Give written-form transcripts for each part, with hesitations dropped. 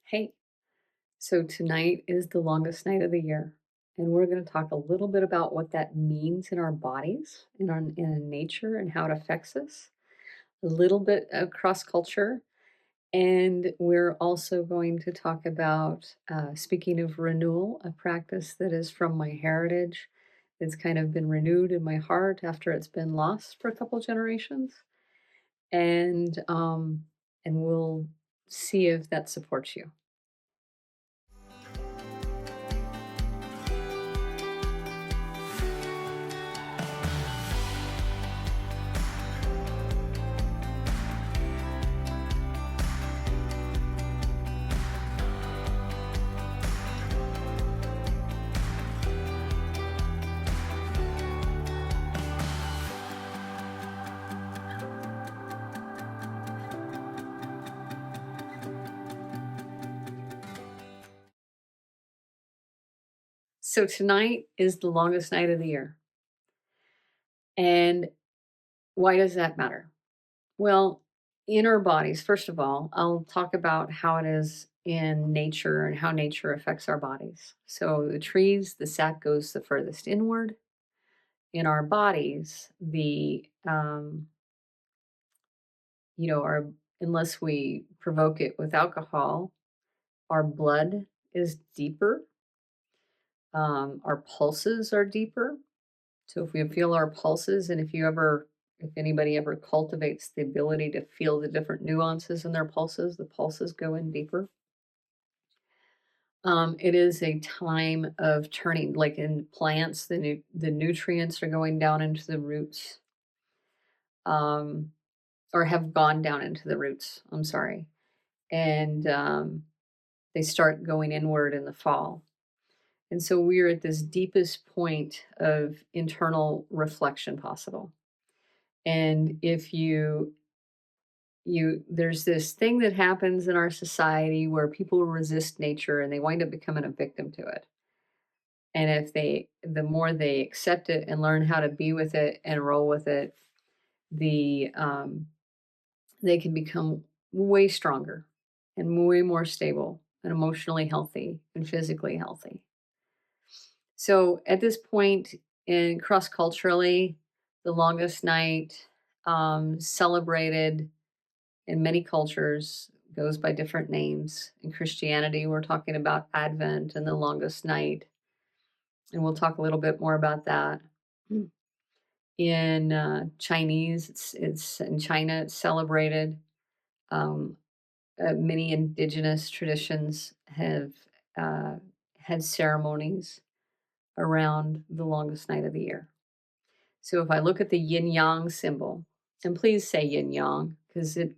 Hey, so tonight is the longest night of the year, and we're going to talk a little bit about what that means in our bodies, in nature, and how it affects us. A little bit across culture, and we're also going to talk about, speaking of renewal, a practice that is from my heritage. It's kind of been renewed in my heart after it's been lost for a couple generations, and um, and we'll see if that supports you. So tonight is the longest night of the year. And why does that matter? Well, in our bodies, first of all, I'll talk about how it is in nature and how nature affects our bodies. So the trees, the sap goes the furthest inward. In our bodies, our unless we provoke it with alcohol, our blood is deeper. Our pulses are deeper. So if we feel our pulses, and if anybody ever cultivates the ability to feel the different nuances in their pulses, the pulses go in deeper. It is a time of turning, like in plants, the nutrients are going down into the roots, um, or have gone down into the roots. I'm sorry, and they start going inward in the fall. And so we are at this deepest point of internal reflection possible. And if there's this thing that happens in our society where people resist nature and they wind up becoming a victim to it. And the more they accept it and learn how to be with it and roll with it, the they can become way stronger and way more stable and emotionally healthy and physically healthy. So at this point in cross culturally, the longest night, celebrated in many cultures, goes by different names. In Christianity, we're talking about Advent and the longest night, and we'll talk a little bit more about that. In Chinese, it's in China, it's celebrated. Um, Many indigenous traditions have uh, had ceremonies around the longest night of the year. So if I look at the Yin Yang symbol, and please say Yin Yang because it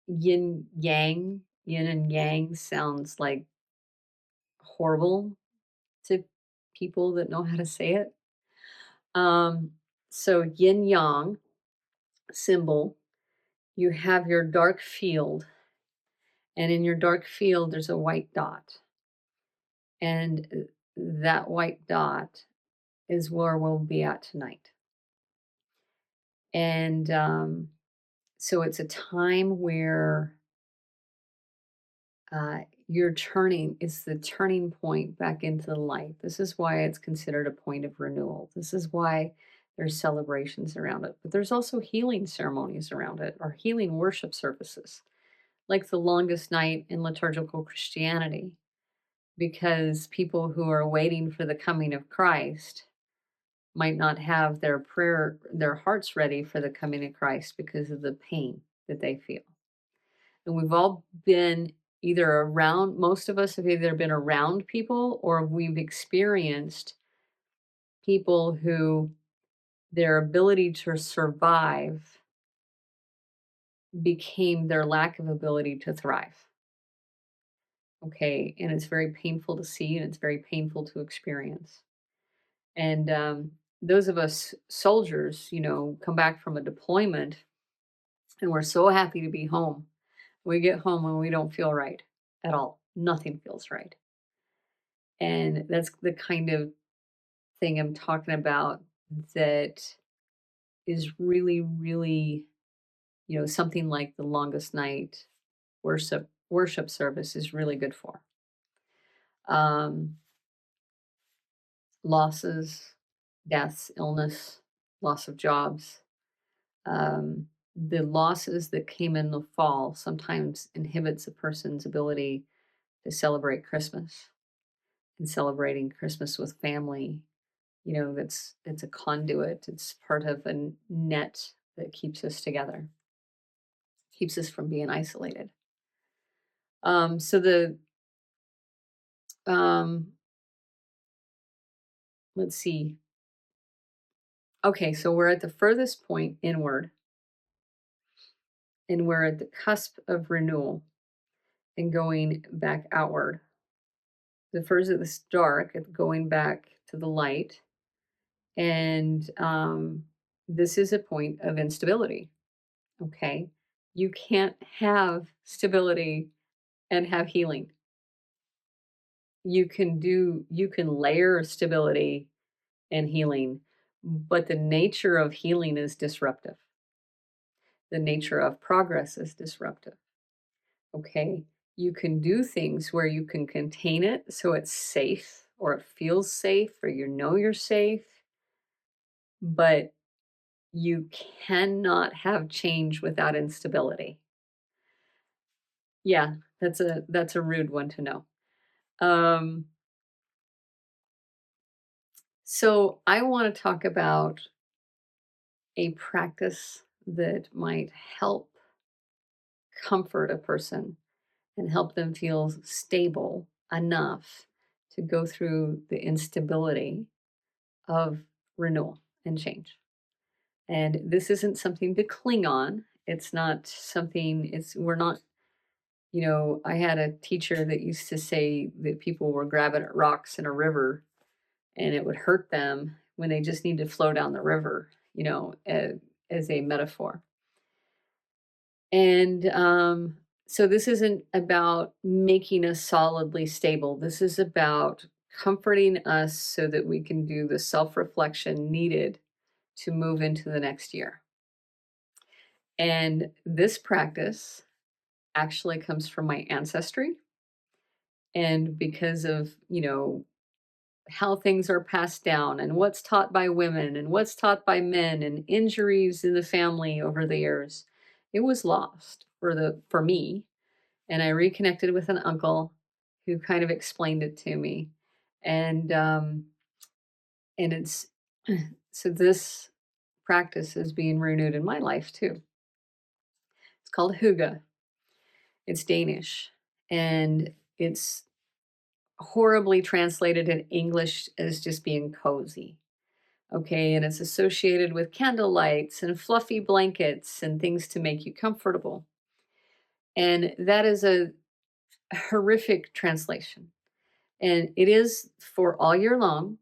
Yin and Yang sounds like horrible to people that know how to say it. Um, so Yin Yang symbol, you have your dark field, and in your dark field there's a white dot, and that white dot is where we'll be at tonight. And so it's a time where it's the turning point back into the light. This is why it's considered a point of renewal. This is why there's celebrations around it. But there's also healing ceremonies around it, or healing worship services, like the longest night in liturgical Christianity, because people who are waiting for the coming of Christ might not have their hearts ready for the coming of Christ because of the pain that they feel. And we've all been either around, most of us have either been around people or we've experienced people who their ability to survive became their lack of ability to thrive. Okay. And it's very painful to see and it's very painful to experience. And those of us soldiers, come back from a deployment and we're so happy to be home. We get home and we don't feel right at all. Nothing feels right. And that's the kind of thing I'm talking about that is really, really, something like the longest night worship service is really good for. Um, Losses, deaths, illness, loss of jobs. The losses that came in the fall sometimes inhibits a person's ability to celebrate Christmas, and celebrating Christmas with family. That's it's a conduit. It's part of a net that keeps us together, keeps us from being isolated. So the let's see. Okay, so we're at the furthest point inward, and we're at the cusp of renewal and going back outward. The furthest dark, going back to the light, and this is a point of instability. Okay, you can't have stability and have healing. You can layer stability and healing, but the nature of healing is disruptive. The nature of progress is disruptive. Okay, you can do things where you can contain it so it's safe, or it feels safe, or you're safe, but you cannot have change without instability. Yeah, that's a rude one to know. So I want to talk about a practice that might help comfort a person and help them feel stable enough to go through the instability of renewal and change. And this isn't something to cling on. It's not something, we're not, I had a teacher that used to say that people were grabbing at rocks in a river and it would hurt them when they just need to flow down the river, as a metaphor. And so this isn't about making us solidly stable. This is about comforting us so that we can do the self-reflection needed to move into the next year. And this practice actually comes from my ancestry. And because of, how things are passed down and what's taught by women and what's taught by men and injuries in the family over the years, it was lost for me. And I reconnected with an uncle who kind of explained it to me. And it's so this practice is being renewed in my life too. It's called Hygge. It's Danish, and it's horribly translated in English as just being cozy. Okay, and it's associated with candle lights and fluffy blankets and things to make you comfortable. And that is a horrific translation. And it is for all year long.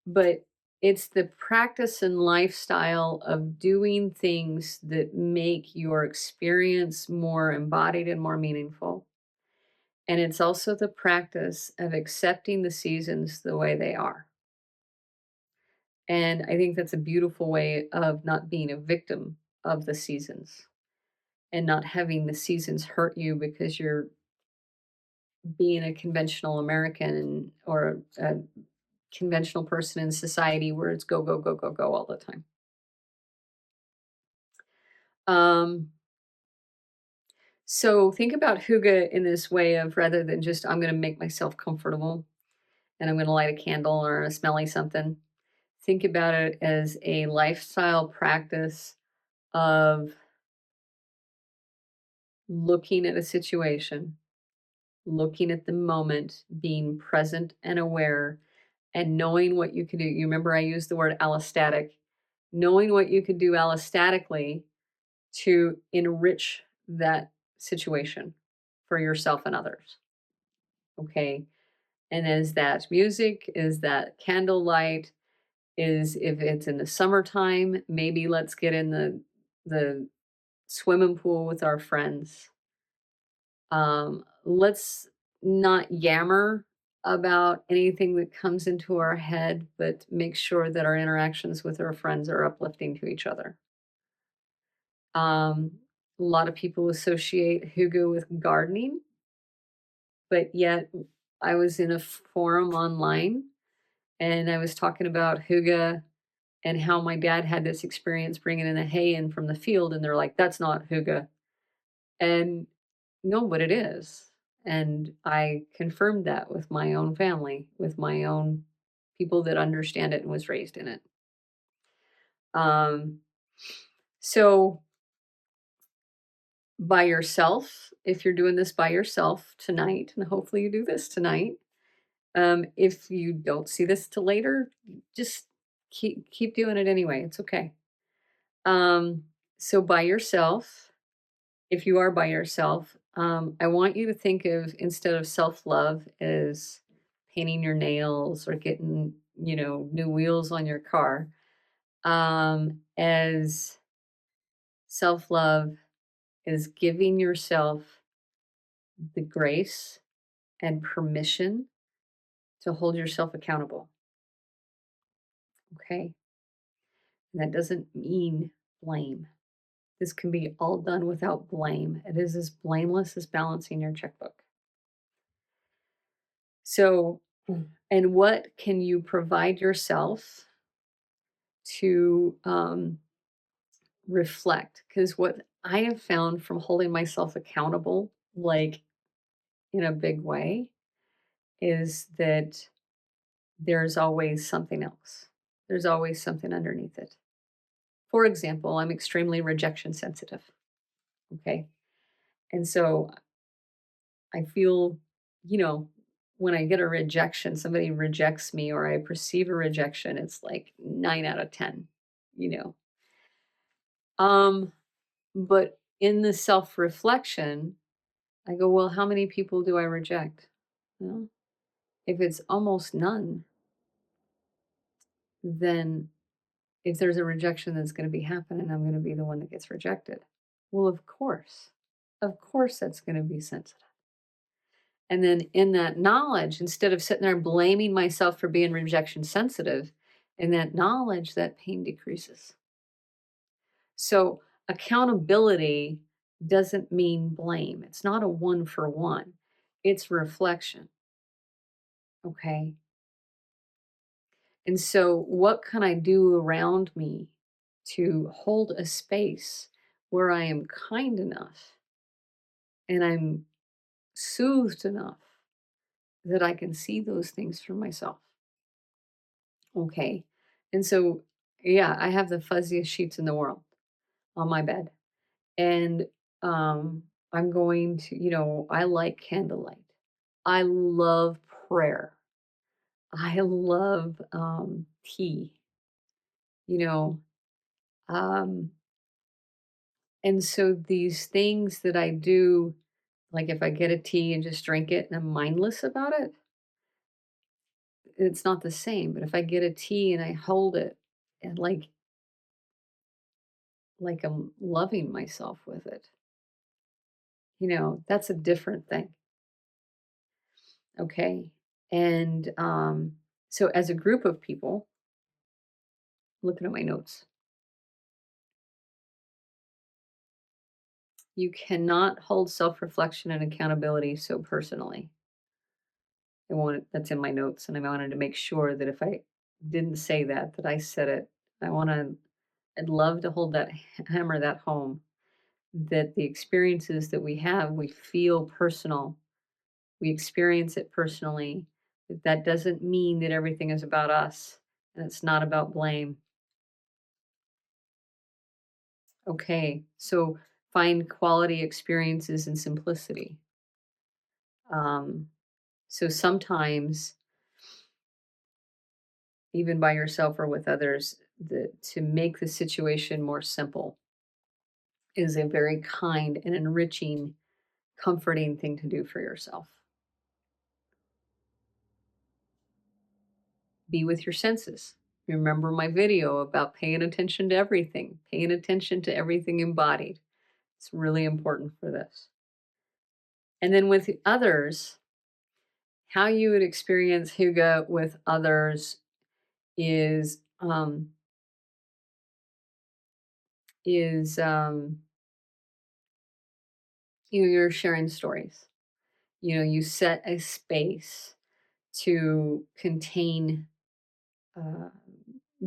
But it's the practice and lifestyle of doing things that make your experience more embodied and more meaningful. And it's also the practice of accepting the seasons the way they are. And I think that's a beautiful way of not being a victim of the seasons and not having the seasons hurt you because you're being a conventional American or a conventional person in society where it's go, go, go, go, go all the time. So think about Hygge in this way of, rather than just, I'm going to make myself comfortable and I'm going to light a candle or a smelly something. Think about it as a lifestyle practice of looking at a situation, looking at the moment, being present and aware, and knowing what you can do. You remember I used the word allostatic, knowing what you could do allostatically to enrich that situation for yourself and others. Okay. And is that music? Is that candlelight? Is, if it's in the summertime, maybe let's get in the swimming pool with our friends. Let's not yammer about anything that comes into our head, but make sure that our interactions with our friends are uplifting to each other. A lot of people associate Hygge with gardening, but yet I was in a forum online and I was talking about Hygge and how my dad had this experience bringing in the hay in from the field, and they're like, "That's not Hygge." And no, but it is. And I confirmed that with my own family, with my own people that understand it and was raised in it. Um, so by yourself, if you're doing this by yourself tonight, and hopefully you do this tonight, if you don't see this till later, just keep doing it anyway. It's okay. Um, so by yourself, if you are by yourself, I want you to think of, instead of self-love, as painting your nails or getting, new wheels on your car, as self-love is giving yourself the grace and permission to hold yourself accountable. Okay. And that doesn't mean blame. This can be all done without blame. It is as blameless as balancing your checkbook. So, and what can you provide yourself to reflect? Because what I have found from holding myself accountable, like in a big way, is that there's always something else. There's always something underneath it. For example, I'm extremely rejection sensitive. Okay. And so I feel, you know, when I get a rejection, somebody rejects me or I perceive a rejection, it's like 9 out of 10, you know. Um, but in the self-reflection, I go, well, how many people do I reject? Well, if it's almost none, then if there's a rejection that's going to be happening, I'm going to be the one that gets rejected. Well, of course, that's going to be sensitive. And then in that knowledge, instead of sitting there blaming myself for being rejection sensitive, in that knowledge, that pain decreases. So accountability doesn't mean blame. It's not a one for one. It's reflection. Okay. And so what can I do around me to hold a space where I am kind enough and I'm soothed enough that I can see those things for myself? Okay. And so, yeah, I have the fuzziest sheets in the world on my bed. And I'm going to, I like candlelight. I love prayer. I love tea, you know. Um, and so these things that I do, like if I get a tea and just drink it and I'm mindless about it, it's not the same. But if I get a tea and I hold it and like I'm loving myself with it, that's a different thing. Okay. And so as a group of people, looking at my notes, you cannot hold self-reflection and accountability so personally. That's in my notes, and I wanted to make sure that if I didn't say that, that I said it. I'd love to hold that hammer that home, that the experiences that we have, we feel personal. We experience it personally. But that doesn't mean that everything is about us, and it's not about blame. Okay, so find quality experiences in simplicity. Um, so sometimes, even by yourself or with others, to make the situation more simple is a very kind and enriching, comforting thing to do for yourself. Be with your senses. Remember my video about paying attention to everything, paying attention to everything embodied. It's really important for this. And then with others, how you would experience Hygge with others is is You're sharing stories. You set a space to contain uh,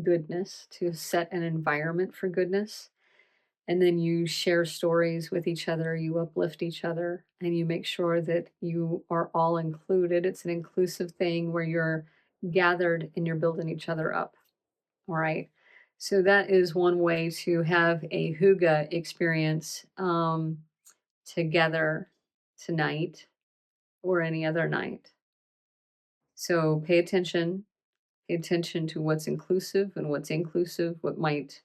goodness, to set an environment for goodness. And then you share stories with each other, you uplift each other, and you make sure that you are all included. It's an inclusive thing where you're gathered and you're building each other up. All right. So that is one way to have a Hygge experience together tonight or any other night. So pay attention to what's inclusive and what's inclusive, what might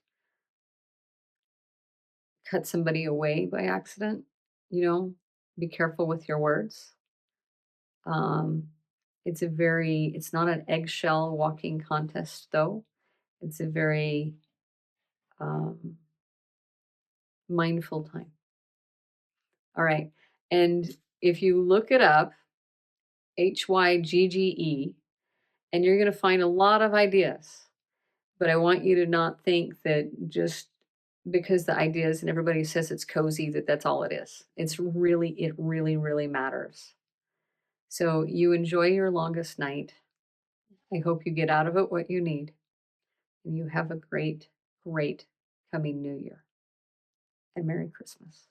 cut somebody away by accident. You know, be careful with your words. Um, it's not an eggshell walking contest though. It's a very um, mindful time. All right. And if you look it up, Hygge, and you're going to find a lot of ideas. But I want you to not think that just because the ideas and everybody says it's cozy, that that's all it is. It really, really matters. So you enjoy your longest night. I hope you get out of it what you need. And you have a great, great coming new year. And Merry Christmas.